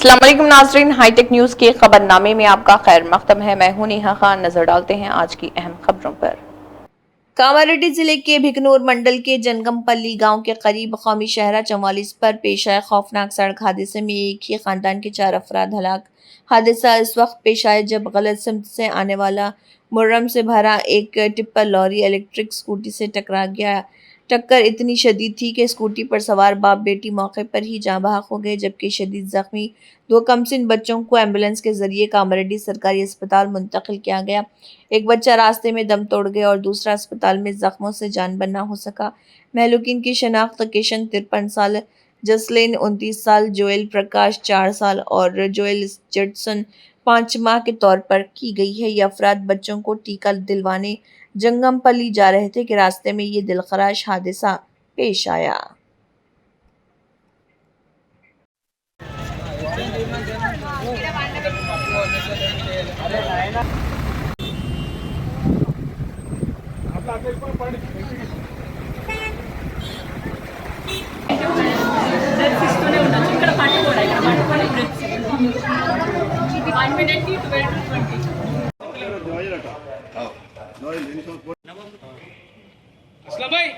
अस्सलाम वालेकुम नाज़रीन, हाईटेक न्यूज़ के खबरनामे में आपका खैर मक़दम है। मैं हूं नेहा खान। नजर डालते हैं आज की अहम खबरों पर। कामारेड्डी जिले के भिकनूर मंडल के जनगमपल्ली गांव के करीब कौमी शहरा 44 पर पेश आए खौफनाक सड़क हादसे में एक ही खानदान के 4 अफराद हलाक। हादसा इस वक्त पेश आया जब गलत सिमत से आने वाला मुर्रम से भरा एक टिप्पर लॉरी इलेक्ट्रिक स्कूटी से टकरा गया। टक्कर इतनी शदीद थी कि स्कूटी पर सवार बाप बेटी मौके पर ही जाँ बहक हो गए, जबकि शदीद जख्मी 2 कमसिन बच्चों को एम्बुलेंस के जरिए कामारेड्डी सरकारी अस्पताल मुंतकिल किया गया। एक बच्चा रास्ते में दम तोड़ गया और दूसरा अस्पताल में जख्मों से जानबर ना हो सका। महलूकीन की शनाख्त किशन 53 साल, जसलिन 29 साल, जोएल प्रकाश 4 साल और जोएल जटसन 5 माह के तौर पर की गई है। ये अफराद बच्चों को टीका दिलवाने जंगमपल्ली जा रहे थे कि रास्ते में ये दिलखराश हादसा पेश आया। అస్లాం భాయ్